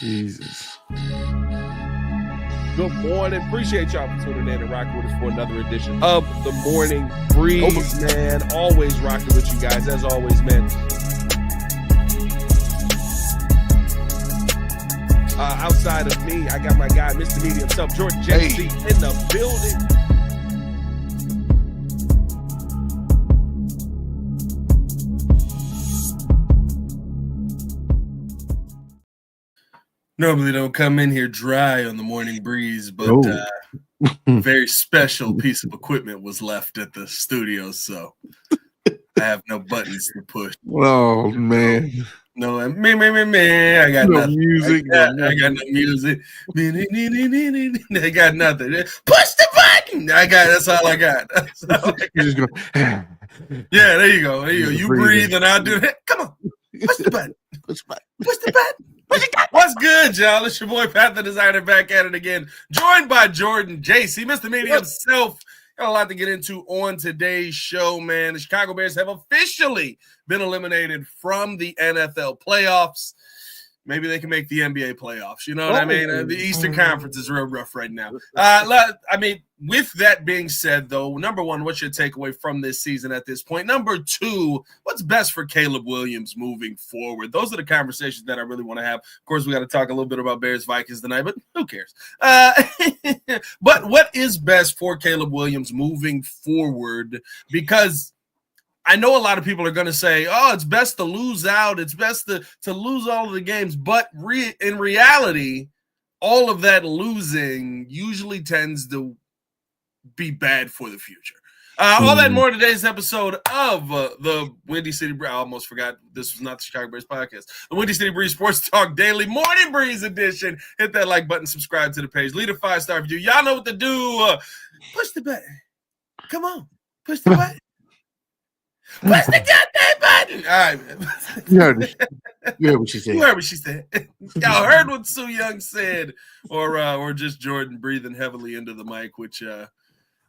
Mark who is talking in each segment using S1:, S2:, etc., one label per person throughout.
S1: Jesus.
S2: Good morning. Appreciate y'all for tuning in and rocking with us for another edition of the Morning Breeze, man. Always rocking with you guys, as always, man. Outside of me, I got my guy, Mr. Media himself, Jordan JC, in the building.
S3: Normally don't come in here dry on the Morning Breeze, but a very special piece of equipment was left at the studio, so I have no buttons to push.
S1: Oh, man.
S3: No, I got
S1: no
S3: nothing.
S1: Music.
S3: I got no music. I got nothing. Push the button. That's all I got.
S1: You just go,
S3: yeah, there you go. You breathe and I'll do that. Come on. Push the button.
S1: Push the button.
S3: Push the button. What's good, y'all? It's your boy Pat the Designer back at it again, joined by Jordan JC, Mr. Media himself. Got a lot to get into on today's show, man. The Chicago Bears have officially been eliminated from the NFL playoffs. Maybe they can make the NBA playoffs. You know what I mean? The Eastern Conference is real rough right now. With that being said, though, number one, what's your takeaway from this season at this point? Number two, what's best for Caleb Williams moving forward? Those are the conversations that I really want to have. Of course, we got to talk a little bit about Bears-Vikings tonight, but who cares? But what is best for Caleb Williams moving forward? Because I know a lot of people are going to say, oh, it's best to lose out. It's best to lose all of the games. But in reality, all of that losing usually tends to be bad for the future. All that and more in today's episode of the Windy City Breeze. I almost forgot this was not the Chicago Bears podcast. The Windy City Breeze Sports Talk Daily Morning Breeze edition. Hit that like button, subscribe to the page, leave a 5-star review. Y'all know what to do. Push the button. Come on. Push the button. Push the goddamn button. All right, man.
S1: You heard what she said.
S3: You heard what she said. Y'all heard what Sue Young said, or just Jordan breathing heavily into the mic, which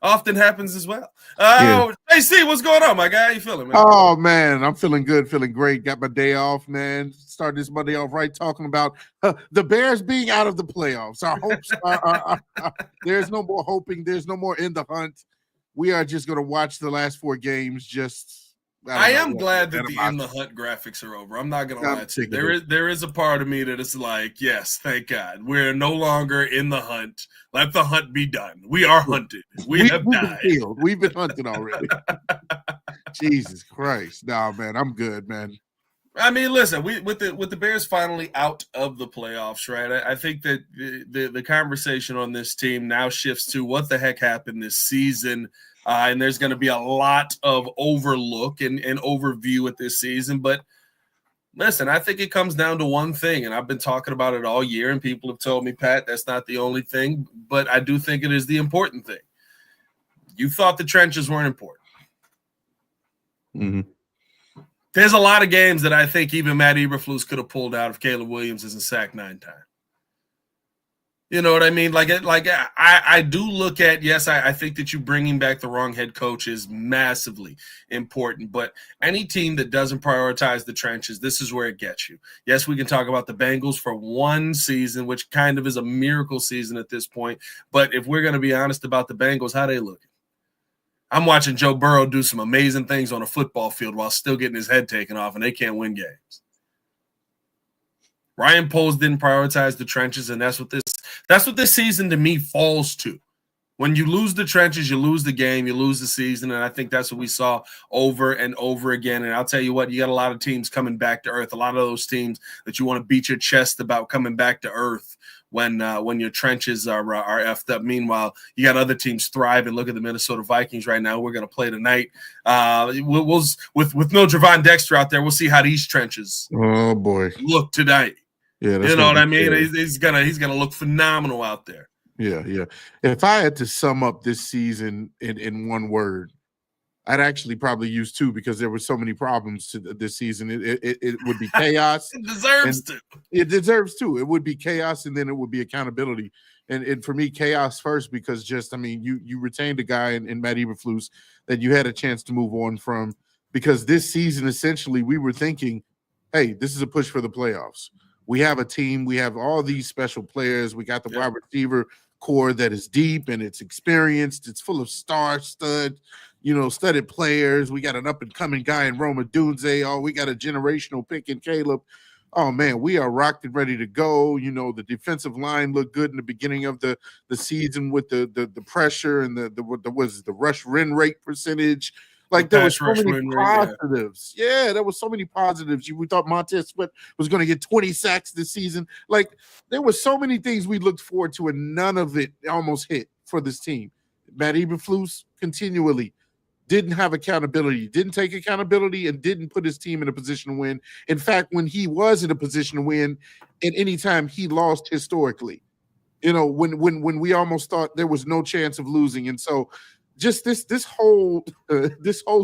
S3: often happens as well. Hey, C, what's going on, my guy? How you feeling, man?
S1: Oh, man, I'm feeling good, feeling great. Got my day off, man. Started this Monday off right, talking about the Bears being out of the playoffs. Our hopes there's no more hoping. There's no more in the hunt. We are just going to watch the last 4 games just –
S3: I am glad that the in the hunt graphics are over. I'm not gonna lie to you. There is a part of me that is like, yes, thank God. We're no longer in the hunt. Let the hunt be done. We are hunted. We have died.
S1: We've been hunted already. Jesus Christ. No, man, I'm good, man.
S3: I mean, listen, with the Bears finally out of the playoffs, right? I think that the conversation on this team now shifts to what the heck happened this season. And there's going to be a lot of overlook and overview at this season. But listen, I think it comes down to one thing, and I've been talking about it all year, and people have told me, Pat, that's not the only thing, but I do think it is the important thing. You thought the trenches weren't important.
S1: Mm-hmm.
S3: There's a lot of games that I think even Matt Eberflus could have pulled out if Caleb Williams isn't sacked 9 times. You know what I mean? I do look at, yes, I think that you bringing back the wrong head coach is massively important, but any team that doesn't prioritize the trenches, this is where it gets you. Yes, we can talk about the Bengals for one season, which kind of is a miracle season at this point, but if we're going to be honest about the Bengals, how they looking? I'm watching Joe Burrow do some amazing things on a football field while still getting his head taken off, and they can't win games. Ryan Poles didn't prioritize the trenches, and that's what this season to me falls to. When you lose the trenches, you lose the game, you lose the season, and I think that's what we saw over and over again. And I'll tell you what, you got a lot of teams coming back to earth, a lot of those teams that you want to beat your chest about coming back to earth when your trenches are effed up. Meanwhile, you got other teams thriving. Look at the Minnesota Vikings right now. We're going to play tonight. We'll with no Javon Dexter out there, we'll see how these trenches look tonight.
S1: Yeah,
S3: you know what I mean? He's gonna look phenomenal out there.
S1: Yeah. If I had to sum up this season in one word, I'd actually probably use 2 because there were so many problems to this season. It would be chaos.
S3: It deserves to.
S1: It deserves to. It would be chaos, and then it would be accountability. And for me, chaos first, because you retained a guy in Matt Eberflus that you had a chance to move on from, because this season essentially we were thinking, hey, this is a push for the playoffs. We have a team. We have all these special players. We got the wide receiver core that is deep and it's experienced. It's full of studded players. We got an up-and-coming guy in Roma Dunze. Oh, we got a generational pick in Caleb. Oh, man, we are rocked and ready to go. The defensive line looked good in the beginning of the season with the pressure and the rush win rate percentage. Like, there were so many positives. Yeah, there were so many positives. We thought Montez Sweat was going to get 20 sacks this season. Like, there were so many things we looked forward to, and none of it almost hit for this team. Matt Eberflus continually didn't have accountability, didn't take accountability, and didn't put his team in a position to win. In fact, when he was in a position to win, at any time he lost historically. When we almost thought there was no chance of losing, and so just this whole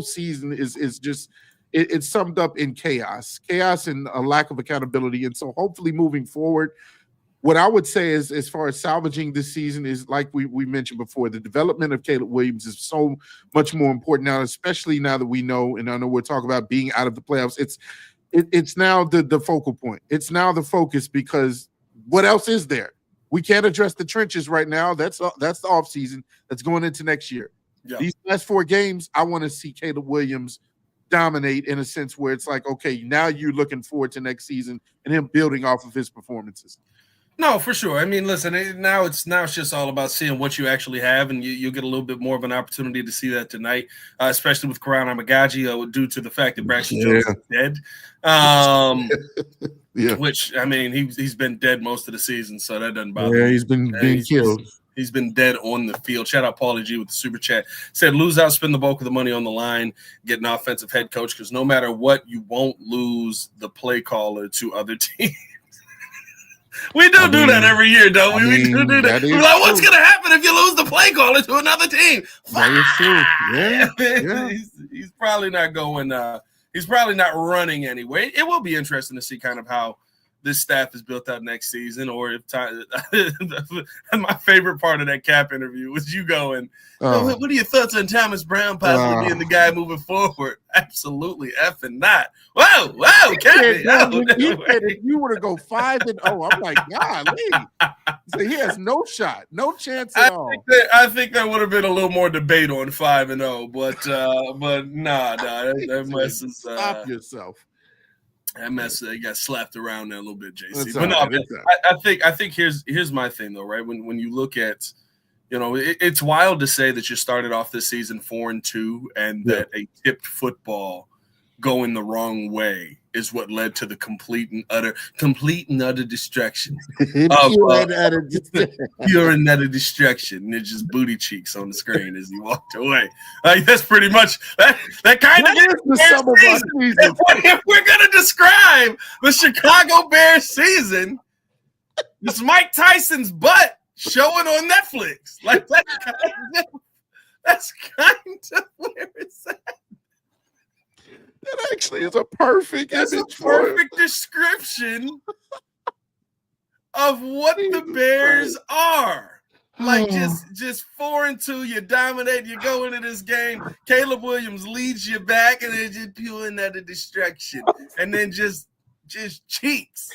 S1: season is just it's summed up in chaos and a lack of accountability. And so hopefully moving forward, what I would say is, as far as salvaging this season, is like we mentioned before, the development of Caleb Williams is so much more important now, especially now that we know, and I know we're talking about being out of the playoffs. It's now the focal point. It's now the focus, because what else is there? We can't address the trenches right now. That's the offseason that's going into next year. Yeah. These last 4 games, I want to see Caleb Williams dominate in a sense where it's like, okay, now you're looking forward to next season and him building off of his performances.
S3: No, for sure. I mean, listen, now it's just all about seeing what you actually have, and you'll get a little bit more of an opportunity to see that tonight, especially with Karan Amagaji, due to the fact that Braxton Jones is dead. Which, I mean, he's been dead most of the season, so that doesn't bother me.
S1: Yeah, he's been being killed.
S3: He's been dead on the field. Shout out Paulie G with the super chat. Said, lose out, spend the bulk of the money on the line, get an offensive head coach, because no matter what, you won't lose the play caller to other teams. We do that every year, don't we? We do that. We're like, what's going to happen if you lose the play caller to another team?
S1: That is true. Yeah.
S3: He's probably not going he's probably not running anyway. It will be interesting to see kind of how this staff is built out next season, or if my favorite part of that Cap interview was you going, what are your thoughts on Thomas Brown possibly being the guy moving forward? Absolutely effing not. Whoa, Cap.
S1: He said if you were to go 5-0, I'm like, golly. So he has no shot, no chance at all.
S3: I think there would have been a little more debate on 5-0, but nah, that mess is
S1: stop yourself.
S3: That mess got slapped around there a little bit, JC. But no, I think here's my thing though, right? When you look at, it's wild to say that you started off this season 4-2 and that a tipped football going the wrong way is what led to the complete and utter destruction. Pure and utter destruction. And just booty cheeks on the screen as he walked away. That's pretty much that kind of is the sum of our season. If we're gonna describe the Chicago Bears season, it's Mike Tyson's butt showing on Netflix. Like that's kind of where it's at.
S1: That actually is a perfect
S3: description of what the Bears are. Like just 4-2, you dominate, you go into this game. Caleb Williams leads you back, and then just pure another distraction, and then just cheats,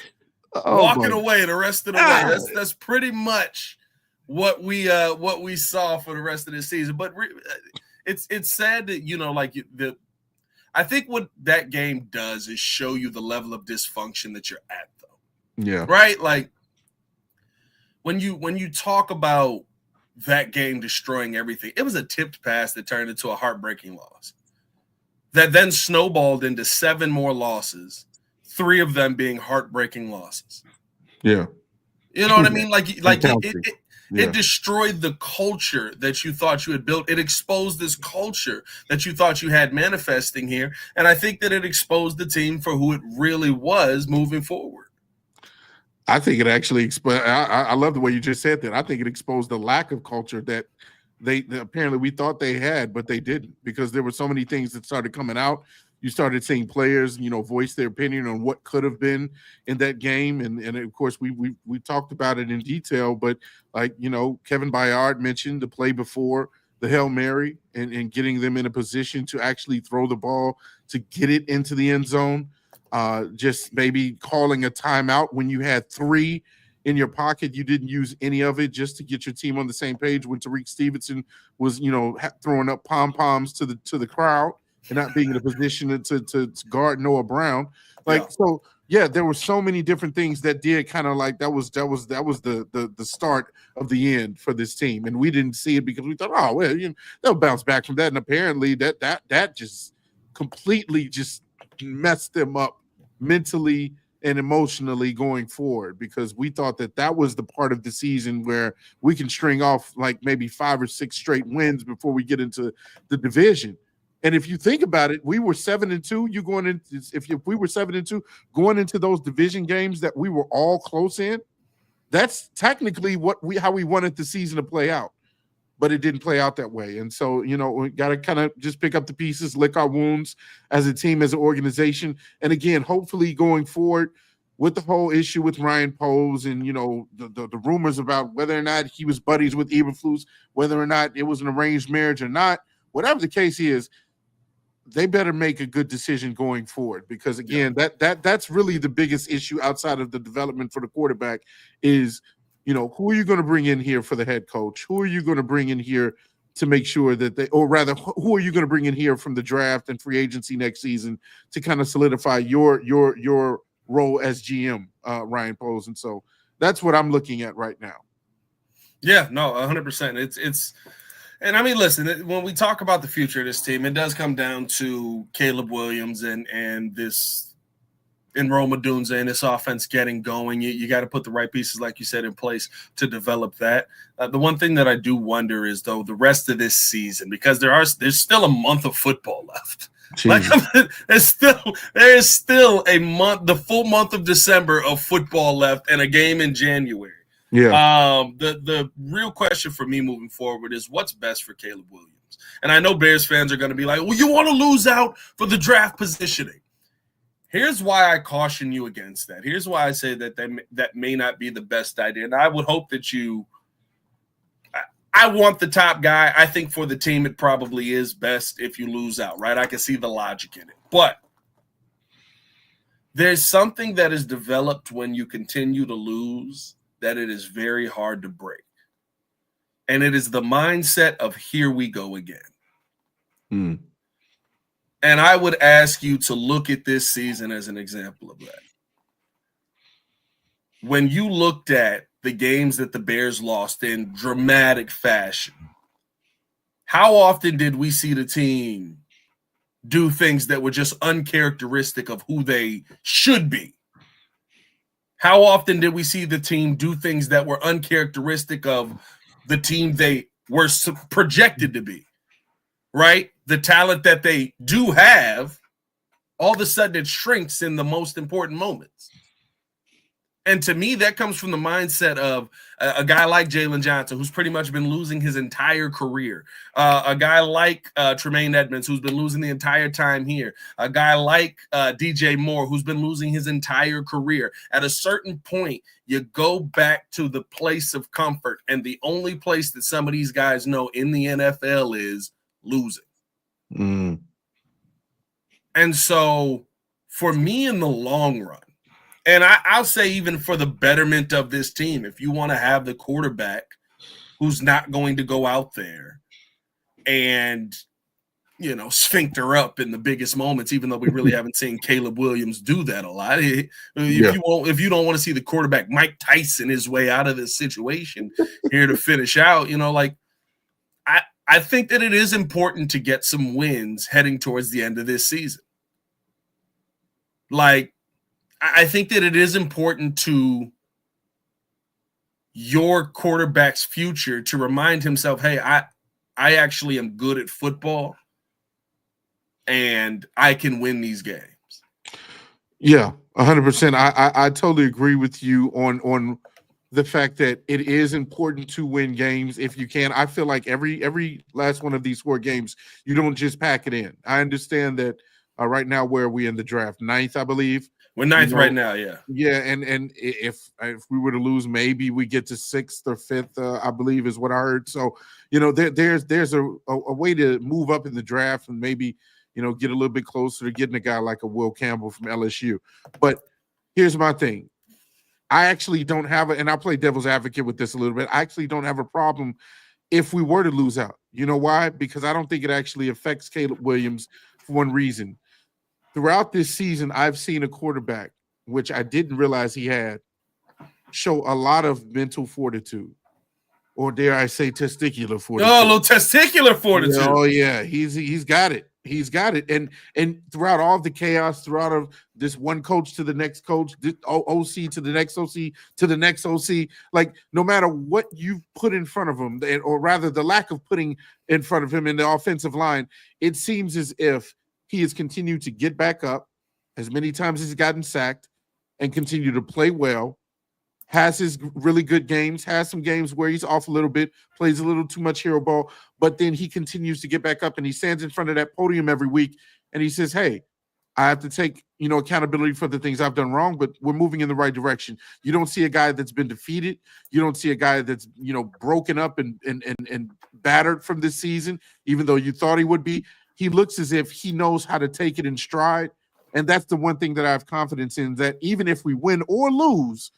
S3: walking away the rest of the way. That's pretty much what we saw for the rest of this season. But it's sad that I think what that game does is show you the level of dysfunction that you're at, though.
S1: Yeah.
S3: Right? Like when you talk about that game destroying everything, it was a tipped pass that turned into a heartbreaking loss. That then snowballed into 7 more losses, 3 of them being heartbreaking losses.
S1: Yeah.
S3: You know what I mean? It destroyed the culture that you thought you had built. It exposed this culture that you thought you had manifesting here. And I think that it exposed the team for who it really was moving forward.
S1: I think it actually I love the way you just said that. I think it exposed the lack of culture that they apparently we thought they had, but they didn't, because there were so many things that started coming out. You started seeing players, voice their opinion on what could have been in that game. And of course, we talked about it in detail, but Kevin Byard mentioned the play before the Hail Mary and getting them in a position to actually throw the ball to get it into the end zone. just maybe calling a timeout when you had 3 in your pocket. You didn't use any of it just to get your team on the same page when Tariq Stevenson was, throwing up pom-poms to the crowd and not being in a position to guard Noah Brown. So yeah, there were so many different things that did kind of like that was the start of the end for this team. And we didn't see it because we thought, oh well, they'll bounce back from that. And apparently that just completely just messed them up mentally and emotionally going forward, because we thought that was the part of the season where we can string off like maybe 5 or 6 straight wins before we get into the division. And if you think about it, we were 7-2. If we were 7-2 going into those division games that we were all close in, that's technically how we wanted the season to play out. But it didn't play out that way. And so, we got to kind of just pick up the pieces, lick our wounds as a team, as an organization. And again, hopefully going forward with the whole issue with Ryan Poles and, the rumors about whether or not he was buddies with Eberflus, whether or not it was an arranged marriage or not, whatever the case is, they better make a good decision going forward, because again, that's really the biggest issue outside of the development for the quarterback is, who are you going to bring in here for the head coach? Who are you going to bring in here to make sure that who are you going to bring in here from the draft and free agency next season to kind of solidify your role as GM, Ryan Poles? And so that's what I'm looking at right now.
S3: Yeah, no, 100%. It's, and I mean, listen, when we talk about the future of this team, it does come down to Caleb Williams and this. In Rome Odunze and this offense getting going. You got to put the right pieces, like you said, in place to develop that. The one thing that I do wonder is, though, the rest of this season, because there's still a month of football left. There is still a month, the full month of December of football left, and a game in January.
S1: Yeah.
S3: The real question for me moving forward is what's best for Caleb Williams. And I know Bears fans are going to be like, well, you want to lose out for the draft positioning. Here's why I caution you against that. Here's why I say that may not be the best idea. And I would hope that I want the top guy. I think for the team, it probably is best if you lose out, right? I can see the logic in it. But there's something that is developed when you continue to lose that it is very hard to break. And it is the mindset of here we go again.
S1: Mm.
S3: And I would ask you to look at this season as an example of that. When you looked at the games that the Bears lost in dramatic fashion, how often did we see the team do things that were just uncharacteristic of who they should be? How often did we see the team do things that were uncharacteristic of the team they were projected to be? Right? The talent that they do have, all of a sudden it shrinks in the most important moments. And to me, that comes from the mindset of a guy like Jalen Johnson, who's pretty much been losing his entire career. A guy like Tremaine Edmonds, who's been losing the entire time here. A guy like DJ Moore, who's been losing his entire career. At a certain point, you go back to the place of comfort. And the only place that some of these guys know in the NFL is losing.
S1: Mm.
S3: And so for me in the long run, and I'll say even for the betterment of this team, if you want to have the quarterback who's not going to go out there and, sphincter up in the biggest moments, even though we really haven't seen Caleb Williams do that a lot. If you don't want to see the quarterback Mike Tyson his way out of this situation here to finish out, I think that it is important to get some wins heading towards the end of this season. I think that it is important to your quarterback's future to remind himself, hey, I actually am good at football and I can win these games.
S1: Yeah, 100%. I totally agree with you on the fact that it is important to win games if you can. I feel like every last one of these 4 games, you don't just pack it in. I understand that right now, where are we in the draft? 9th, I believe.
S3: We're 9th right now, yeah.
S1: Yeah, and if we were to lose, maybe we get to 6th or 5th, I believe is what I heard. So, there's a way to move up in the draft and maybe, get a little bit closer to getting a guy like a Will Campbell from LSU. But here's my thing. I actually don't have and I'll play devil's advocate with this a little bit. I actually don't have a problem if we were to lose out. You know why? Because I don't think it actually affects Caleb Williams for one reason. Throughout this season, I've seen a quarterback, which I didn't realize he had, show a lot of mental fortitude, or dare I say testicular fortitude.
S3: Oh, a little testicular fortitude.
S1: Oh yeah, he's got it. He's got it. And throughout all the chaos, throughout of this one coach to the next coach, OC to the next OC to the next OC, like no matter what you put in front of him, or rather the lack of putting in front of him in the offensive line, it seems as if he has continued to get back up as many times as he's gotten sacked and continue to play well. Has his really good games, has some games where he's off a little bit, plays a little too much hero ball, but then he continues to get back up and he stands in front of that podium every week and he says, hey, I have to take, accountability for the things I've done wrong, but we're moving in the right direction. You don't see a guy that's been defeated. You don't see a guy that's, broken up and battered from this season, even though you thought he would be. He looks as if he knows how to take it in stride. And that's the one thing that I have confidence in, that even if we win or lose,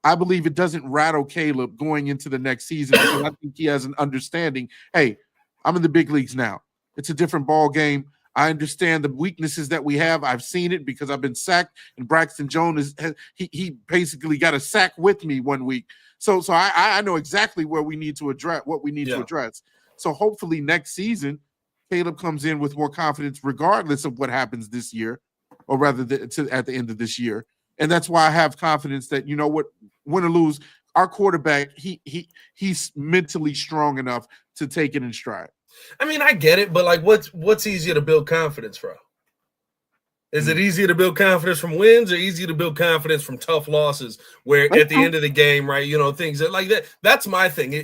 S1: I believe it doesn't rattle Caleb going into the next season, because I think he has an understanding. Hey, I'm in the big leagues now. It's a different ball game. I understand the weaknesses that we have. I've seen it because I've been sacked, and Braxton Jones he basically got a sack with me one week. So I know exactly where we need to address what we need to address. So hopefully next season, Caleb comes in with more confidence, regardless of what happens this year, or rather at the end of this year. And that's why I have confidence that, win or lose, our quarterback, he's mentally strong enough to take it in stride.
S4: I mean, I get it, but like, what's easier to build confidence from? Is it easier to build confidence from wins, or easier to build confidence from tough losses, where at the end of the game, right, things that like that? That's my thing.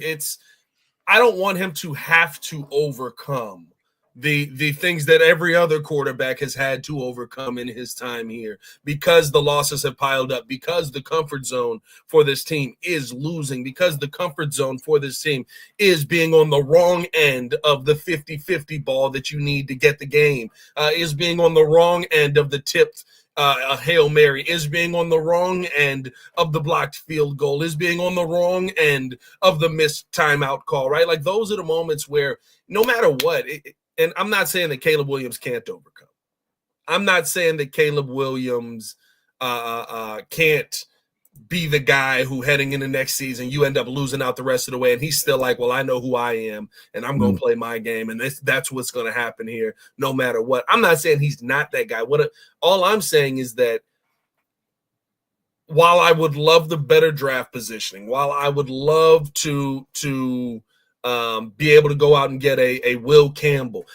S4: I don't want him to have to overcome the things that every other quarterback has had to overcome in his time here, because the losses have piled up, because the comfort zone for this team is losing, because the comfort zone for this team is being on the wrong end of the 50-50 ball that you need to get the game, is being on the wrong end of the tipped a Hail Mary, is being on the wrong end of the blocked field goal, is being on the wrong end of the missed timeout call, right? Like, those are the moments where no matter what, and I'm not saying that Caleb Williams can't overcome. I'm not saying that Caleb Williams can't be the guy who, heading into next season, you end up losing out the rest of the way, and he's still like, well, I know who I am, and I'm going to play my game, and that's what's going to happen here no matter what. I'm not saying he's not that guy. All I'm saying is that while I would love the better draft positioning, while I would love to be able to go out and get a Will Campbell.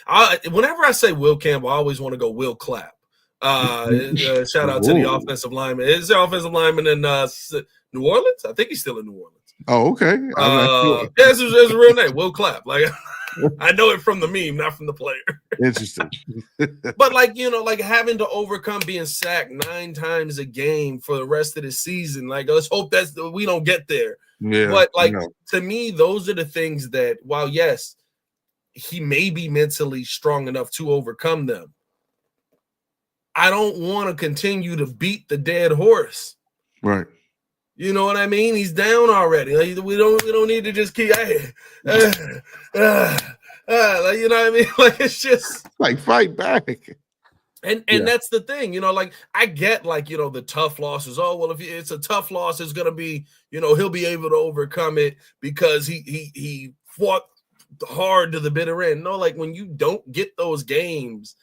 S4: Whenever I say Will Campbell, I always want to go Will Clapp. Shout out to the offensive lineman. Is the offensive lineman in New Orleans? I think he's still in New Orleans.
S1: Oh, okay.
S4: Yeah, it's a real name, Will Clapp. Like, I know it from the meme, not from the player.
S1: Interesting.
S4: But like having to overcome being sacked 9 times a game for the rest of the season. Like, let's hope we don't get there.
S1: Yeah,
S4: but to me, those are the things that, while yes, he may be mentally strong enough to overcome them, I don't want to continue to beat the dead horse.
S1: Right.
S4: You know what I mean? He's down already. Like, we don't need to just keep. You know what I mean? Like, it's just
S1: like, fight back.
S4: And that's the thing, like, I get, like, the tough losses. Oh, well, if it's a tough loss, it's going to be, he'll be able to overcome it because he fought hard to the bitter end. No, like, when you don't get those games,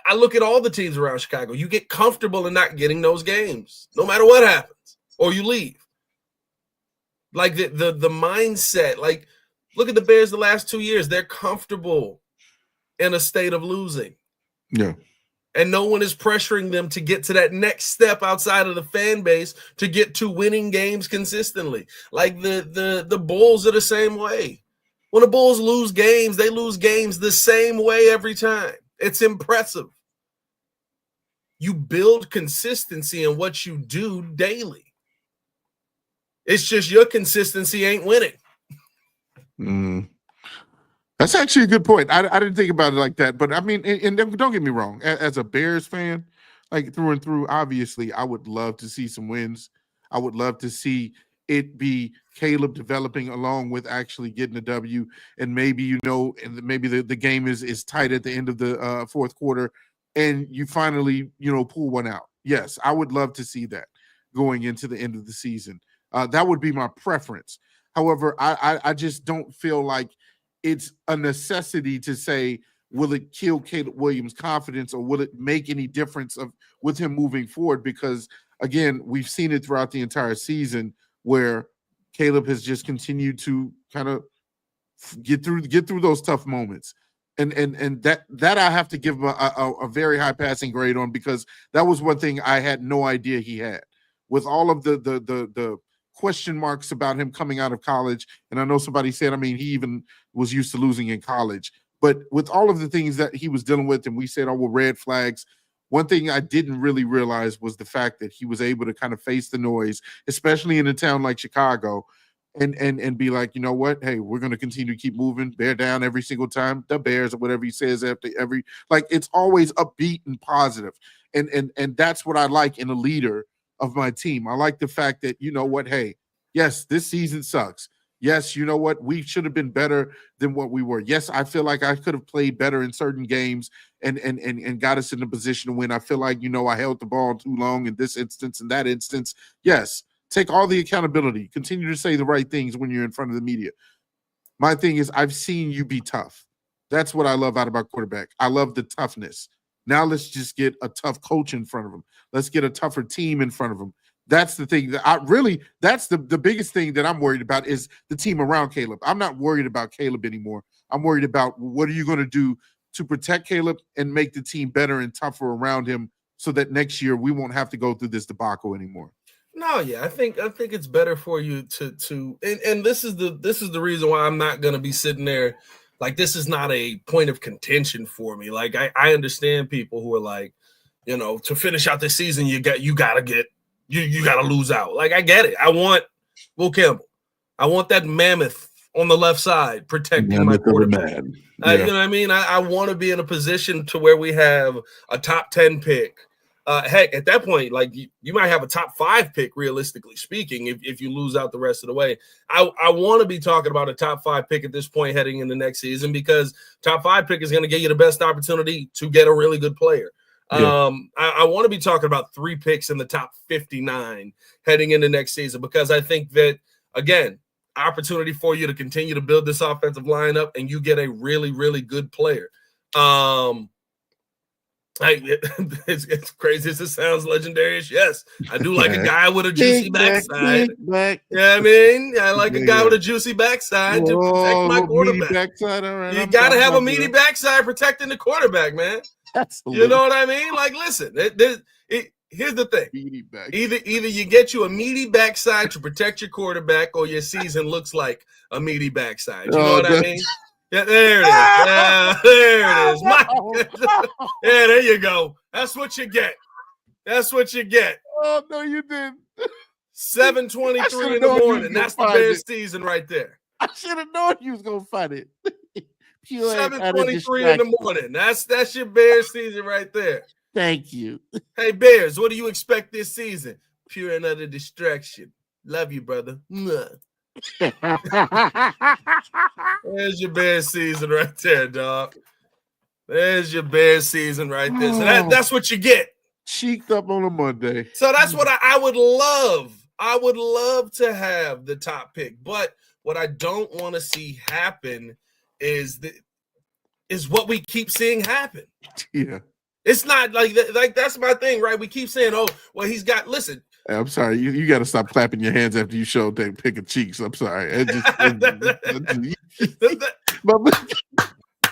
S4: I look at all the teams around Chicago. You get comfortable in not getting those games, no matter what happens, or you leave. Like, the mindset, like, look at the Bears the last 2 years. They're comfortable in a state of losing.
S1: Yeah.
S4: And no one is pressuring them to get to that next step outside of the fan base to get to winning games consistently. Like, the Bulls are the same way. When the Bulls lose games, they lose games the same way every time. It's impressive. You build consistency in what you do daily. It's just your consistency ain't winning.
S1: That's actually a good point. I didn't think about it like that, but I mean, and don't get me wrong. As a Bears fan, like through and through, obviously, I would love to see some wins. I would love to see it be Caleb developing along with actually getting a W, and maybe and maybe the game is tight at the end of the fourth quarter, and you finally pull one out. Yes, I would love to see that going into the end of the season. That would be my preference. However, I just don't feel like it's a necessity to say, will it kill Caleb Williams' confidence or will it make any difference with him moving forward? Because again, we've seen it throughout the entire season where Caleb has just continued to kind of get through those tough moments. And that I have to give him a very high passing grade on, because that was one thing I had no idea he had. With all of the question marks about him coming out of college, and I know somebody said, I mean, he even was used to losing in college. But with all of the things that he was dealing with, and we said, oh, well, red flags, one thing I didn't really realize was the fact that he was able to kind of face the noise, especially in a town like Chicago, and be like, you know what? Hey, we're going to continue to keep moving. Bear down every single time. The Bears, or whatever he says after every, like, it's always upbeat and positive. And that's what I like in a leader of my team. I like the fact that, you know what? Hey, yes, this season sucks. Yes, you know what? We should have been better than what we were. Yes, I feel like I could have played better in certain games and got us in a position to win. I feel like, I held the ball too long in this instance and that instance. Yes, take all the accountability. Continue to say the right things when you're in front of the media. My thing is, I've seen you be tough. That's what I love out about quarterback. I love the toughness. Now let's just get a tough coach in front of him. Let's get a tougher team in front of him. That's the thing that that's the biggest thing that I'm worried about, is the team around Caleb. I'm not worried about Caleb anymore. I'm worried about what are you going to do to protect Caleb and make the team better and tougher around him, so that next year we won't have to go through this debacle anymore.
S4: No, yeah, I think it's better for you to and this is the reason why I'm not going to be sitting there. Like, this is not a point of contention for me. Like, I understand people who are like, to finish out this season, you got to lose out. Like, I get it. I want Will Campbell. I want that mammoth on the left side protecting my quarterback.
S1: Yeah.
S4: You know what I mean? I want to be in a position to where we have a top 10 pick. Heck, at that point, like, you might have a top 5 pick, realistically speaking, if you lose out the rest of the way. I want to be talking about a top 5 pick at this point heading into next season, because top 5 pick is going to get you the best opportunity to get a really good player. Yeah. I want to be talking about 3 picks in the top 59 heading into next season, because I think that, again, opportunity for you to continue to build this offensive lineup and you get a really, really good player. It's crazy as it sounds, legendary. Yes, I do like a guy with a juicy backside. Yeah, I mean, I like a guy with a juicy backside to protect my quarterback.
S1: Backside, all right.
S4: You got to have a meaty backside protecting the quarterback, man.
S1: Absolutely.
S4: You know what I mean? Like, listen, here's the thing. Either you get you a meaty backside to protect your quarterback, or your season looks like a meaty backside. You know what I mean? Yeah, there it is. There it is. Yeah, there you go. That's what you get. That's what you get.
S1: Oh, no, you didn't.
S4: 7:23 in the morning. That's the Bears season right there.
S1: I should have known you was going to find it.
S4: 7:23 in the morning. That's your Bears season right there.
S1: Thank you.
S4: Hey, Bears, what do you expect this season? Pure and utter distraction. Love you, brother. There's your Bears season right there, dog. There's your Bears season right there. So that's what you get.
S1: Cheeked up on a Monday.
S4: So that's what I would love. I would love to have the top pick. But what I don't want to see happen is what we keep seeing happen.
S1: Yeah.
S4: It's not like that's my thing, right? We keep saying, oh, well, he's got, listen.
S1: I'm sorry. You got to stop clapping your hands after you show that pick of cheeks. I'm sorry.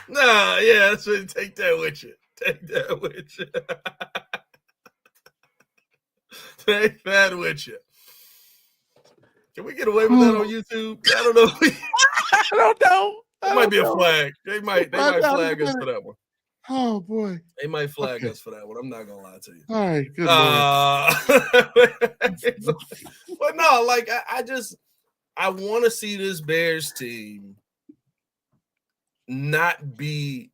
S4: No, yeah, that's what, take that with you. Take that with you. Take that with you. Can we get away with that on YouTube? I don't know.
S1: I don't know.
S4: It might be a flag. They might flag us for that one.
S1: Oh boy,
S4: they might flag us for that one. I'm not gonna lie to you.
S1: All right, good.
S4: But no, like I want to see this Bears team not be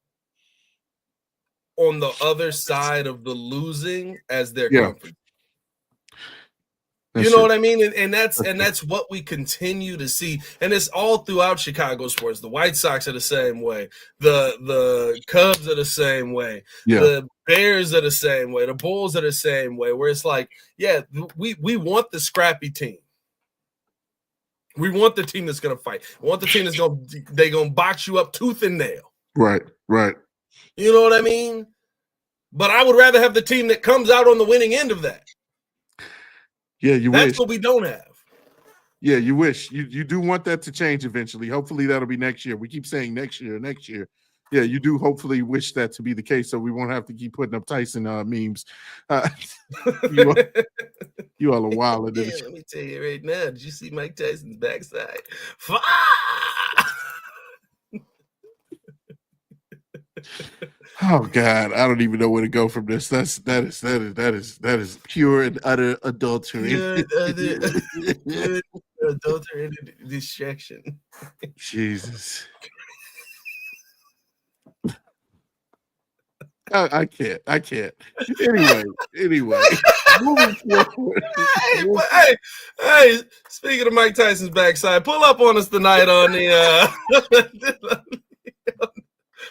S4: on the other side of the losing as their comfort. You know what I mean? And that's what we continue to see. And it's all throughout Chicago sports. The White Sox are the same way. The Cubs are the same way. Yeah. The Bears are the same way. The Bulls are the same way, where it's like, yeah, we want the scrappy team. We want the team that's going to fight. We want the team that's going to box you up tooth and nail.
S1: Right.
S4: You know what I mean? But I would rather have the team that comes out on the winning end of that.
S1: Yeah,
S4: That's what we don't have.
S1: Yeah, you wish. You do want that to change eventually. Hopefully that'll be next year. We keep saying next year. Yeah, you do hopefully wish that to be the case, so we won't have to keep putting up Tyson memes. You all are wild.
S4: Yeah, let me tell you right now. Did you see Mike Tyson's backside?
S1: Oh God, I don't even know where to go from this. That is pure and utter adultery.
S4: Pure adultery and distraction.
S1: Jesus. I can't. Anyway, moving forward.
S4: Hey, speaking of Mike Tyson's backside, pull up on us tonight on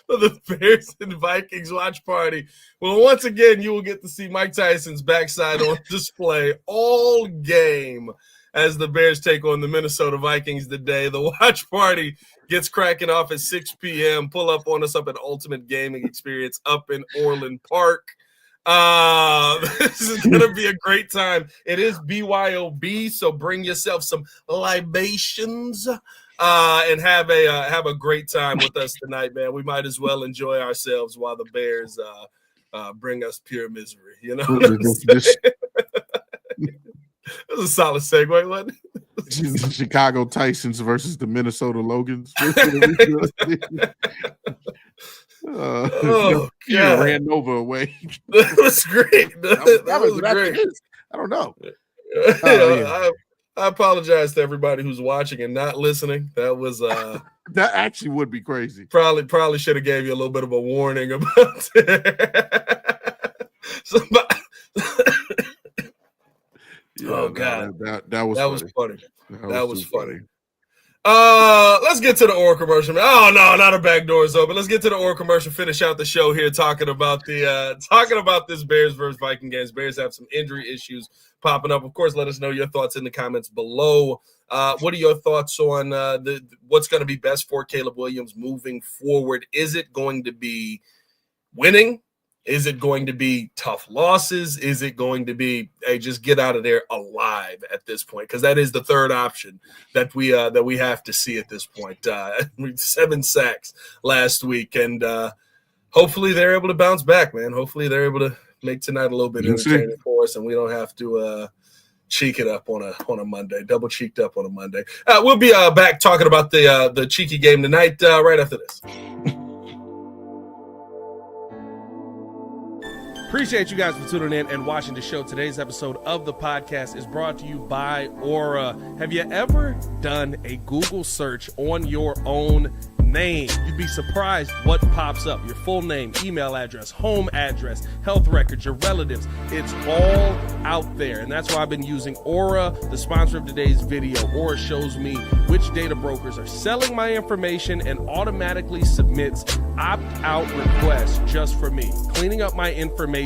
S4: the Bears and Vikings watch party. Well, once again, you will get to see Mike Tyson's backside on display all game as the Bears take on the Minnesota Vikings today. The watch party gets cracking off at 6 p.m. Pull up on us up at Ultimate Gaming Experience up in Orland Park. This is going to be a great time. It is BYOB, so bring yourself some libations and have a great time with us tonight, man. We might as well enjoy ourselves while the Bears bring us pure misery. You know what I'm saying? That was a solid segue, wasn't it?
S1: Chicago Tysons versus the Minnesota Logans. Ran Nova away.
S4: That was great. That was great.
S1: I don't know.
S4: I apologize to everybody who's watching and not listening. That was
S1: that actually would be crazy.
S4: Probably should have gave you a little bit of a warning about that. Oh God,
S1: that was funny.
S4: That was funny. Let's get to the Aura commercial. Oh no, not a back door is open. Let's get to the Aura commercial. Finish out the show here talking about this Bears versus Viking games. Bears have some injury issues popping up. Of course, let us know your thoughts in the comments below. What are your thoughts on what's going to be best for Caleb Williams moving forward? Is it going to be winning? Is it going to be tough losses? Is it going to be, hey, just get out of there alive at this point? Because that is the third option that we have to see at this point. 7 sacks last week, and hopefully they're able to bounce back, man. Hopefully they're able to make tonight a little bit entertaining for us, and we don't have to cheek it up on a Monday, double cheeked up on a Monday. We'll be back talking about the cheeky game tonight right after this.
S2: Appreciate you guys for tuning in and watching the show. Today's episode of the podcast is brought to you by Aura. Have you ever done a Google search on your own name? You'd be surprised what pops up. Your full name, email address, home address, health records, your relatives. It's all out there. And that's why I've been using Aura, the sponsor of today's video. Aura shows me which data brokers are selling my information and automatically submits opt-out requests just for me. Cleaning up my information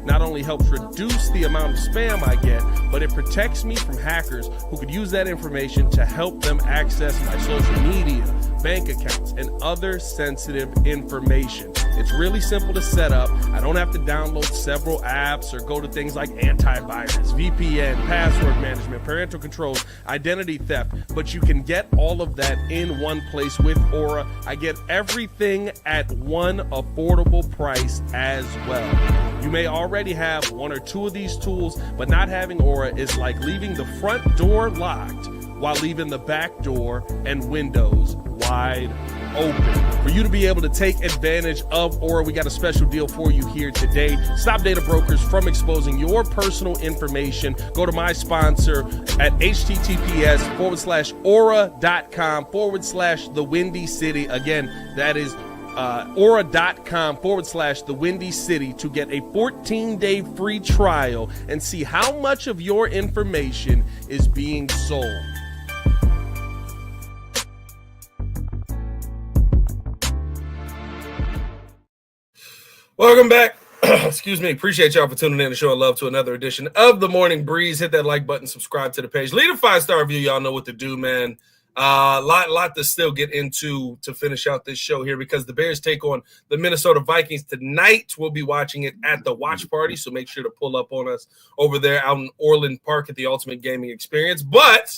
S2: not only helps reduce the amount of spam I get, but it protects me from hackers who could use that information to help them access my social media, bank accounts, and other sensitive information. It's really simple to set up. I don't have to download several apps or go to things like antivirus, VPN, password management, parental controls, identity theft, but you can get all of that in one place with Aura. I get everything at one affordable price as well. You may already have one or two of these tools, but not having Aura is like leaving the front door locked while leaving the back door and windows wide open. For you to be able to take advantage of Aura, we got a special deal for you here today. Stop data brokers from exposing your personal information. Go to my sponsor at https:/aura.com/the Windy City. Again, that is aura.com/the Windy City to get a 14-day free trial and see how much of your information is being sold.
S4: Welcome back. Excuse me. Appreciate y'all for tuning in and showing love to another edition of the Morning Breeze. Hit that like button, subscribe to the page, leave a 5-star review. Y'all know what to do, man. Lot to still get into to finish out this show here because the Bears take on the Minnesota Vikings tonight. We'll be watching it at the watch party, so make sure to pull up on us over there out in Orland Park at the Ultimate Gaming Experience. But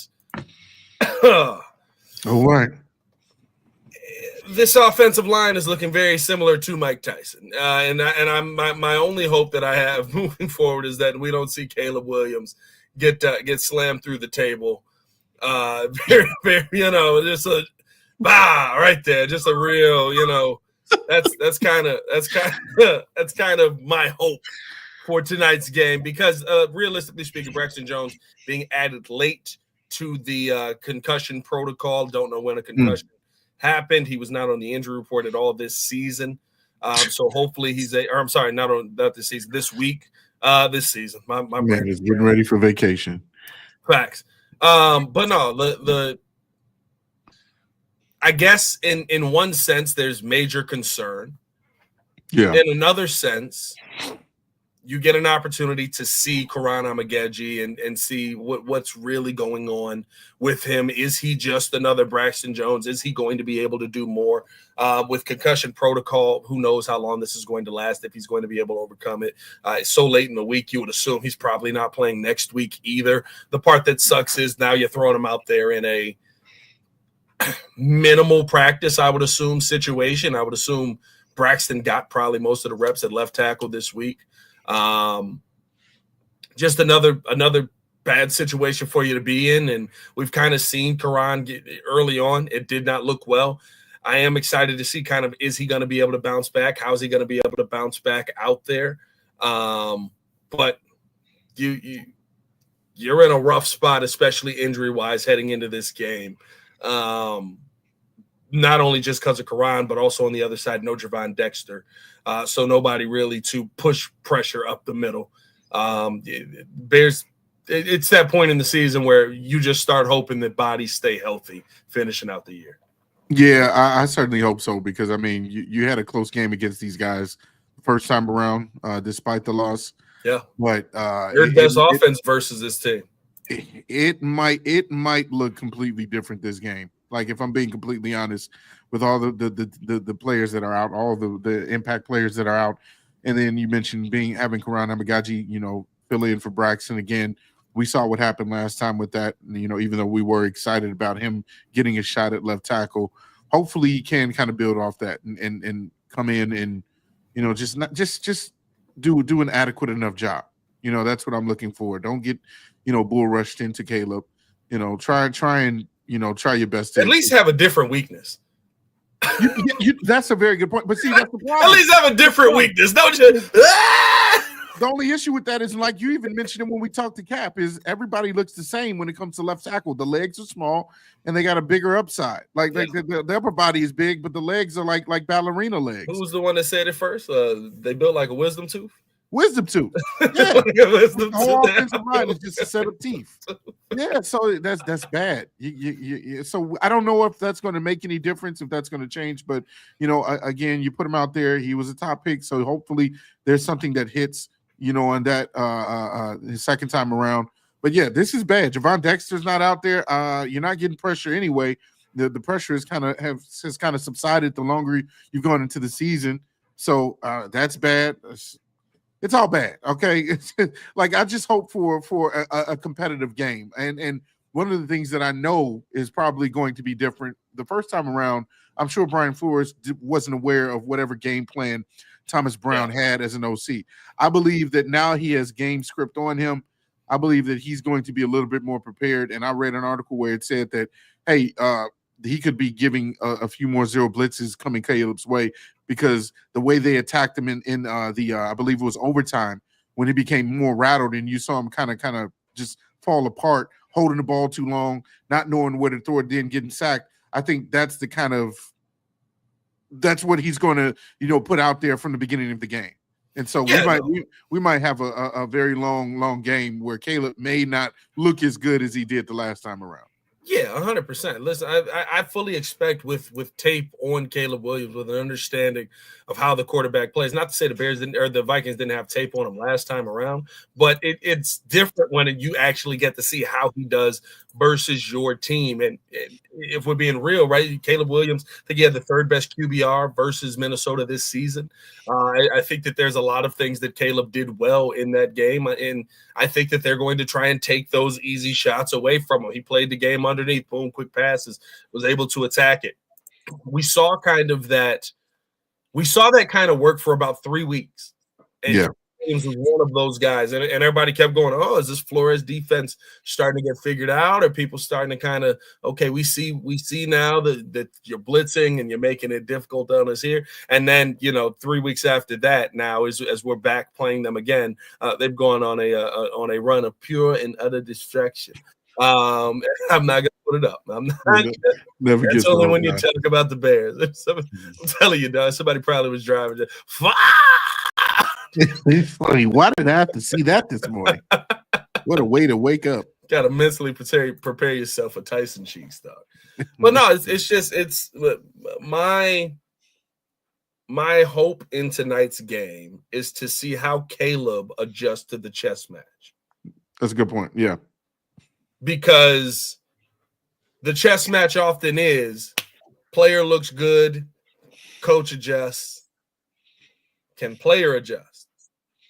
S1: All right.
S4: This offensive line is looking very similar to Mike Tyson, and my only hope that I have moving forward is that we don't see Caleb Williams get slammed through the table. Very, very, just a right there, just a real, that's kind of my hope for tonight's game because realistically speaking, Braxton Jones being added late to the concussion protocol. Don't know when a concussion happened. He was not on the injury report at all this season. So hopefully not this season, this week, this season. My
S1: man is getting ready for vacation.
S4: Facts. But no, I guess in one sense there's major concern.
S1: Yeah.
S4: In another sense, you get an opportunity to see Karan Amageji and see what's really going on with him. Is he just another Braxton Jones? Is he going to be able to do more with concussion protocol? Who knows how long this is going to last, if he's going to be able to overcome it. It's so late in the week, you would assume he's probably not playing next week either. The part that sucks is now you're throwing him out there in a minimal practice, I would assume, situation. I would assume Braxton got probably most of the reps at left tackle this week. Just another bad situation for you to be in, and we've kind of seen Karan get early on. It did not look well. I am excited to see kind of, is he going to be able to bounce back? How is he going to be able to bounce back out there? But you're in a rough spot, especially injury wise, heading into this game. Not only just because of Karan, but also on the other side, no Javon Dexter. So nobody really to push pressure up the middle. Bears, it's that point in the season where you just start hoping that bodies stay healthy finishing out the year.
S1: Yeah, I certainly hope so because, I mean, you had a close game against these guys first time around, despite the loss.
S4: Yeah.
S1: But
S4: their best offense versus this team.
S1: It might look completely different this game. Like, if I'm being completely honest, with all the players that are out, all the impact players that are out, and then you mentioned having Karan Amageji, fill in for Braxton again. We saw what happened last time with that. Even though we were excited about him getting a shot at left tackle, hopefully he can kind of build off that and come in and just do an adequate enough job. That's what I'm looking for. Don't get bull rushed into Caleb. Try and try your best to
S4: at least have a different weakness.
S1: That's a very good point. But see, that's the problem.
S4: At least have a different weakness, don't you?
S1: The only issue with that is, like you even mentioned it when we talked to Cap, is everybody looks the same when it comes to left tackle. The legs are small and they got a bigger upside. Like the upper body is big, but the legs are like ballerina legs.
S4: Who was the one that said it first? They built like a wisdom tooth.
S1: Wisdom tooth. Yeah. The whole offensive line is just a set of teeth. Yeah, so that's bad. So I don't know if that's going to make any difference, if that's going to change. But, again, you put him out there. He was a top pick, so hopefully there's something that hits, on that his second time around. But, yeah, this is bad. Javon Dexter's not out there. You're not getting pressure anyway. The pressure has kind of subsided the longer you've gone into the season. So that's bad. It's all bad, okay? Like, I just hope for a competitive game. And one of the things that I know is probably going to be different the first time around, I'm sure Brian Flores wasn't aware of whatever game plan Thomas Brown had as an OC. I believe that now he has game script on him. I believe that he's going to be a little bit more prepared. And I read an article where it said that, hey, he could be giving a few more zero blitzes coming Caleb's way, because the way they attacked him in I believe it was overtime, when he became more rattled and you saw him kind of just fall apart, holding the ball too long, not knowing where to throw it, then getting sacked. I think that's what he's going to put out there from the beginning of the game. And so we might have a very long game where Caleb may not look as good as he did the last time around.
S4: Yeah, 100%. Listen, I fully expect with tape on Caleb Williams, with an understanding of how the quarterback plays. Not to say the Bears didn't, or the Vikings didn't have tape on him last time around, but it's different when you actually get to see how he does versus your team. And if we're being real, right, Caleb Williams, I think he had the third best QBR versus Minnesota this season. I think that there's a lot of things that Caleb did well in that game, and I think that they're going to try and take those easy shots away from him. He played the game underneath, boom, quick passes, was able to attack it. We saw that kind of work for about 3 weeks. And James was one of those guys. And everybody kept going, oh, is this Flores defense starting to get figured out? Or people starting to kind of, okay, we see now that you're blitzing and you're making it difficult on us here. And then, 3 weeks after that, now as we're back playing them again, they've gone on a run of pure and utter distraction. I'm not gonna put it up. I'm not.
S1: Never
S4: That's only when you talk about the Bears. I'm telling you, dog. Somebody probably was driving.
S1: It's funny. Why did I have to see that this morning? What a way to wake up.
S4: Got to mentally prepare yourself for Tyson cheeks, dog. But no, it's my hope in tonight's game is to see how Caleb adjusts to the chess match.
S1: That's a good point. Yeah.
S4: Because the chess match often is player looks good, coach adjusts. Can player adjust?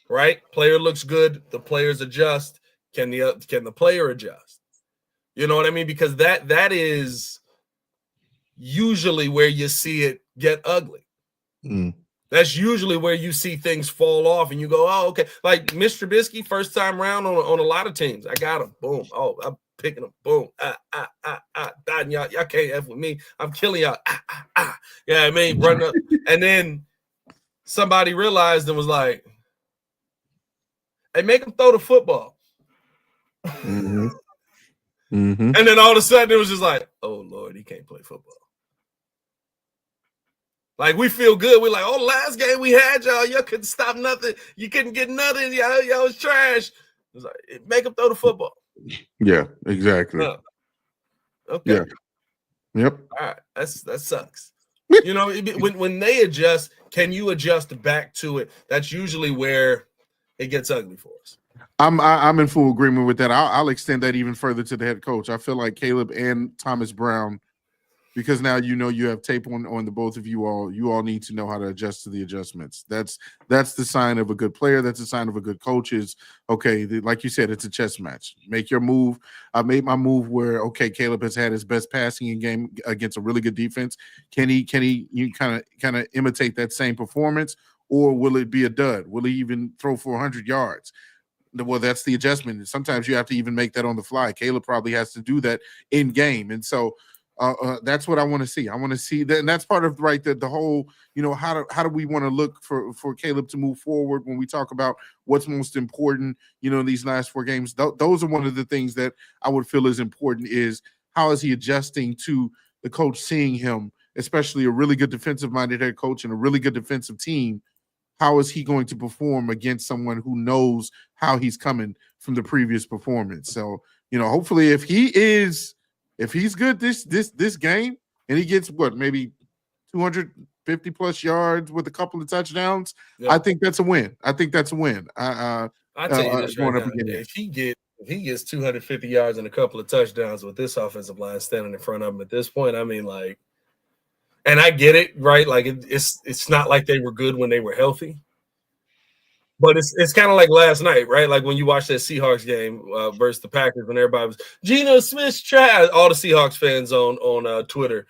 S4: Right? Player looks good, the players adjust. Can the player adjust? You know what I mean? Because that is usually where you see it get ugly.
S1: Mm.
S4: That's usually where you see things fall off and you go, oh, okay. Like Mr. Trubisky, first time round on a lot of teams. I got him. Boom. Oh, I'm picking them. Boom. Y'all can't F with me. I'm killing y'all. Yeah, I mean, run up. And then somebody realized and was like, hey, make him throw the football.
S1: Mm-hmm. Mm-hmm.
S4: And then all of a sudden it was just like, oh, Lord, he can't play football. Like, we feel good. We're like, oh, last game we had y'all couldn't stop nothing. You couldn't get nothing. Y'all was trash. It was like, make him throw the football.
S1: Yeah, exactly.
S4: Okay.
S1: Yeah. Yep.
S4: All right. That sucks. When they adjust, can you adjust back to it? That's usually where it gets ugly for us.
S1: I'm in full agreement with that. I'll extend that even further to the head coach. I feel like Caleb and Thomas Brown, because now you have tape on the both of you all. You all need to know how to adjust to the adjustments. That's the sign of a good player. That's a sign of a good coach. Is okay. Like you said, it's a chess match. Make your move. I made my move where Caleb has had his best passing in game against a really good defense. Can he kind of imitate that same performance, or will it be a dud? Will he even throw for 100 yards? Well, that's the adjustment. Sometimes you have to even make that on the fly. Caleb probably has to do that in game, and so. That's what I want to see. I want to see that, and that's part of the whole. How do we want to look for Caleb to move forward when we talk about what's most important? In these last 4 games, those are one of the things that I would feel is important. Is how is he adjusting to the coach seeing him, especially a really good defensive-minded head coach and a really good defensive team. How is he going to perform against someone who knows how he's coming from the previous performance? So hopefully, if he's good this game and he gets maybe 250 plus yards with a couple of touchdowns, I think that's a win. I think that's a win. I
S4: tell you this right now, if he gets 250 yards and a couple of touchdowns with this offensive line standing in front of him at this point, I mean, like, and I get it, right? Like it's not like they were good when they were healthy. But it's kind of like last night, right? Like when you watch that Seahawks game versus the Packers, when everybody was Geno Smith's trash. All the Seahawks fans on Twitter,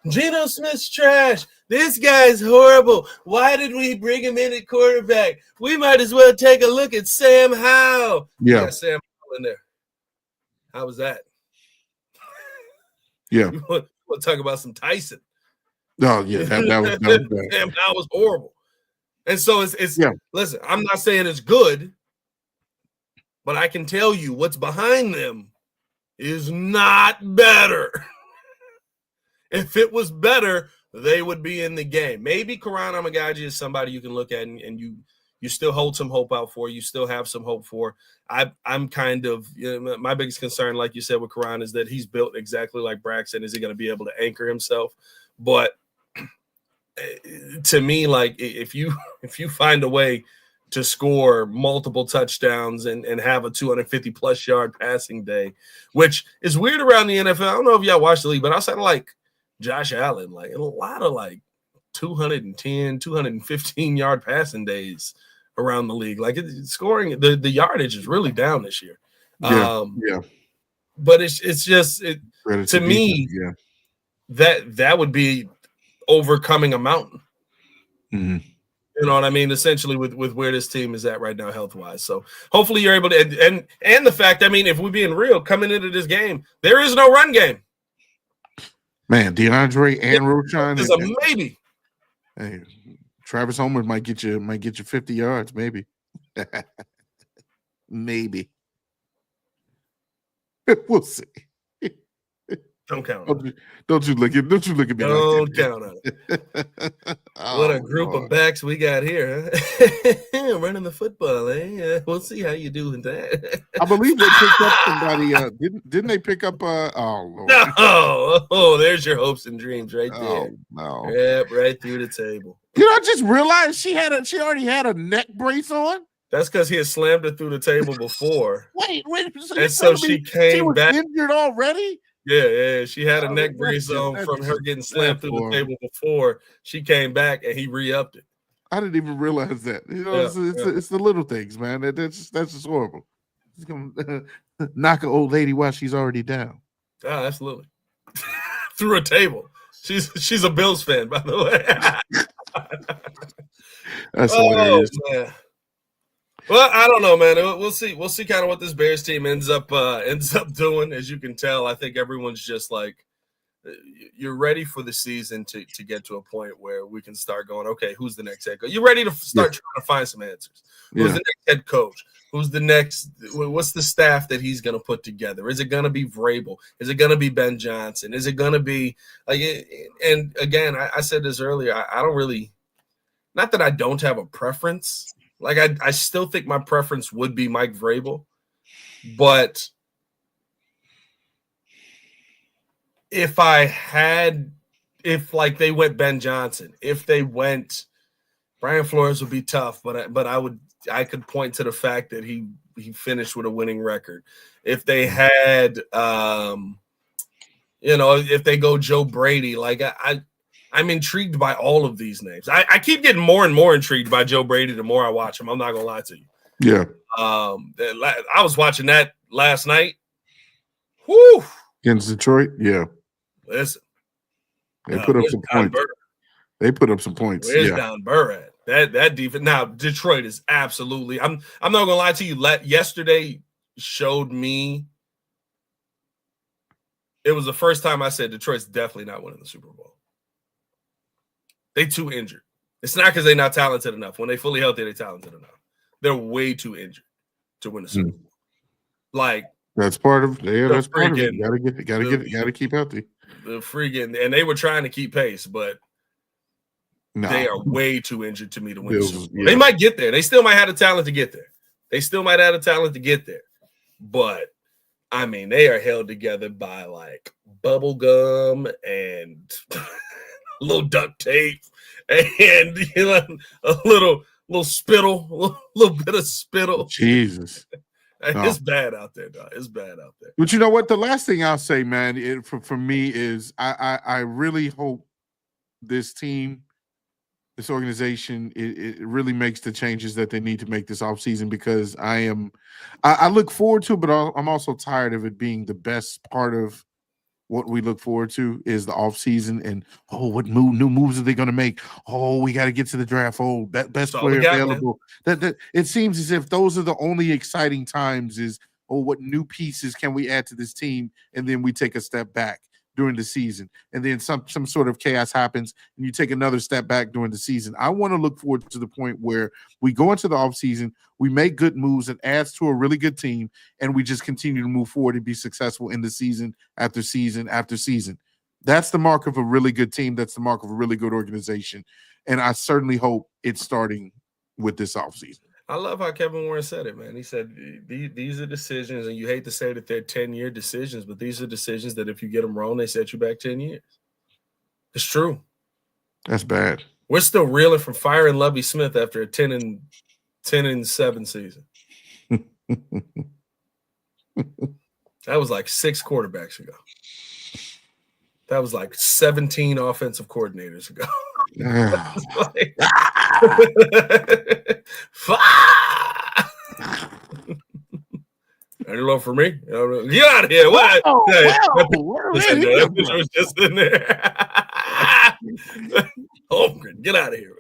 S4: Geno Smith's trash. This guy's horrible. Why did we bring him in at quarterback? We might as well take a look at Sam Howell.
S1: Yeah,
S4: got Sam Howell in there. How was that?
S1: Yeah.
S4: We'll talk about some Tyson.
S1: Oh yeah, that was bad.
S4: Damn, that was horrible. And so it's
S1: Yeah.
S4: Listen, I'm not saying it's good, but I can tell you what's behind them is not better. If it was better, they would be in the game. Maybe Karan Amagaji is somebody you can look at and you still hold some hope out for. You still have some hope for. I'm kind of, my biggest concern, like you said with Karan, is that he's built exactly like Braxton. Is he going to be able to anchor himself? But to me, like if you find a way to score multiple touchdowns and have a 250 plus yard passing day, which is weird around the NFL. I don't know if y'all watch the league, but outside of like Josh Allen, like a lot of like 210, 215 yard passing days around the league. Like scoring, the yardage is really down this year.
S1: Yeah.
S4: But it's just to me, that would be overcoming a mountain.
S1: Mm-hmm.
S4: You know what I mean? Essentially with where this team is at right now, health-wise. So hopefully you're able to and the fact, I mean, if we're being real, coming into this game, there is no run game.
S1: Man, DeAndre and Roschon
S4: is a maybe.
S1: Hey, Travis Homer might get you 50 yards, maybe. Maybe. We'll see.
S4: Don't count on it.
S1: Don't you look at me
S4: Don't
S1: like that.
S4: count on it.
S1: Oh,
S4: what a group of backs we got here, huh? Running the football, eh? We'll see how you do with that.
S1: I believe they picked up somebody. Didn't they pick up? Oh Lord!
S4: No, there's your hopes and dreams right there.
S1: Oh no!
S4: Yep, right through the table.
S1: You know, I just realized she already had a neck brace on.
S4: That's because he had slammed her through the table before.
S1: Wait,
S4: and so she came
S1: she was
S4: back
S1: injured already.
S4: Yeah. She had a neck brace on from her getting slammed through the table before. She came back and he re-upped it.
S1: I didn't even realize that. You know, it's the little things, man. That's just horrible. It's gonna knock an old lady while she's already down.
S4: Oh, absolutely. Through a table. She's a Bills fan, by the way.
S1: That's hilarious.
S4: Man. Well, I don't know, man. We'll see. We'll see kind of what this Bears team ends up doing. As you can tell, I think everyone's just like, you're ready for the season to get to a point where we can start going, okay, who's the next head coach? You're ready to start trying to find some answers. Who's the next head coach? Who's the next? What's the staff that he's going to put together? Is it going to be Vrabel? Is it going to be Ben Johnson? Is it going to be like? And again, I said this earlier. I don't really, not that I don't have a preference. Like I still think my preference would be Mike Vrabel, but if like they went Ben Johnson, if they went Brian Flores would be tough, but I could point to the fact that he finished with a winning record. If they had if they go Joe Brady, like I'm intrigued by all of these names. I keep getting more and more intrigued by Joe Brady the more I watch him. I'm not gonna lie to you.
S1: Yeah.
S4: I was watching that last night. Whoo!
S1: Against Detroit, yeah.
S4: Listen,
S1: they put up some points. They put up some points.
S4: Where's Don Burr at? That defense. Now Detroit is absolutely. I'm not gonna lie to you. Yesterday showed me. It was the first time I said Detroit's definitely not winning the Super Bowl. They too injured. It's not because they're not talented enough. When they fully healthy, they're talented enough. They're way too injured to win the Super Bowl. Like
S1: that's part of that's part of it. Gotta keep healthy.
S4: The freaking and they were trying to keep pace, but they are way too injured to me to win the Super Bowl. Yeah. They might get there. They still might have the talent to get there. But I mean, they are held together by like bubble gum and a little duct tape and a little spittle, a little bit of spittle.
S1: Jesus.
S4: It's bad out there, dog. It's bad out there.
S1: But you know what? The last thing I'll say, man, for me is I really hope this team, this organization, it really makes the changes that they need to make this offseason because I look forward to it, but I'm also tired of it being the best part of what we look forward to is the offseason and, what new moves are they going to make? Oh, we got to get to the draft. Oh, best player available. That it seems as if those are the only exciting times is, what new pieces can we add to this team? And then we take a step back. during the season, and then some sort of chaos happens, and you take another step back during the season. I want to look forward to the point where we go into the offseason, we make good moves and adds to a really good team, and we just continue to move forward and be successful in the season after season after season. That's the mark of a really good team. That's the mark of a really good organization. And I certainly hope it's starting with this offseason.
S4: I love how Kevin Warren said it, man. He said these are decisions, and you hate to say that they're 10-year decisions, but these are decisions that if you get them wrong, they set you back 10 years. It's true.
S1: That's bad.
S4: We're still reeling from firing Lovie Smith after a 10-7 season. That was like 6 quarterbacks ago. That was like 17 offensive coordinators ago. Like, any love for me? Get out of here! What? That was just in there. Holmgren, get out of here.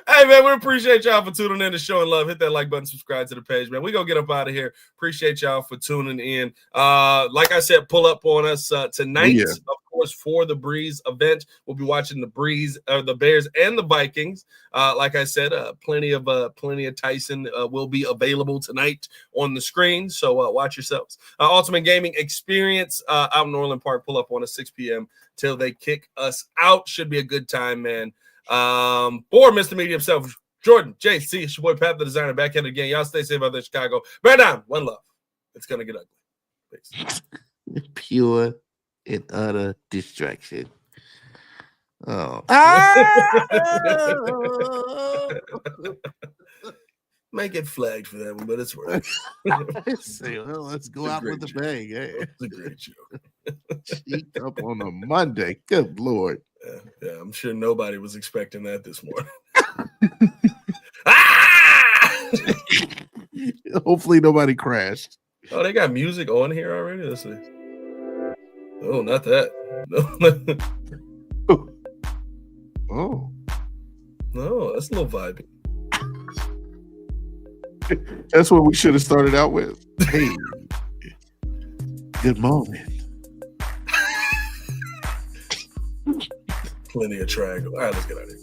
S4: Hey, man, we appreciate y'all for tuning in to Show and Love. Hit that like button, subscribe to the page, man. We're going to get up out of here. Appreciate y'all for tuning in. Like I said, pull up on us tonight, of course, for the Breeze event. We'll be watching the Bears and the Vikings. Like I said, plenty of Tyson will be available tonight on the screen, so watch yourselves. Ultimate Gaming Experience out in Orland Park. Pull up on us 6 p.m. till they kick us out. Should be a good time, man. For Mr. Media himself, Jordan, JC, it's your boy Pat the Designer, back in again. Y'all stay safe out there in Chicago. Bear down, one love. It's gonna get ugly. Peace.
S5: Pure and utter distraction. Oh.
S4: Might get flagged for that one, but it's worth
S1: it. Well, let's go out with a bang. Hey.
S4: It's a great show.
S1: Cheeked up on a Monday. Good Lord.
S4: Yeah, I'm sure nobody was expecting that this morning.
S1: Hopefully nobody crashed.
S4: Oh, they got music on here already? Let's see. Oh, not that.
S1: Oh.
S4: No, that's a little vibey.
S1: That's what we should have started out with. Hey. Good morning.
S4: Plenty of triangle. All right, let's get out of here.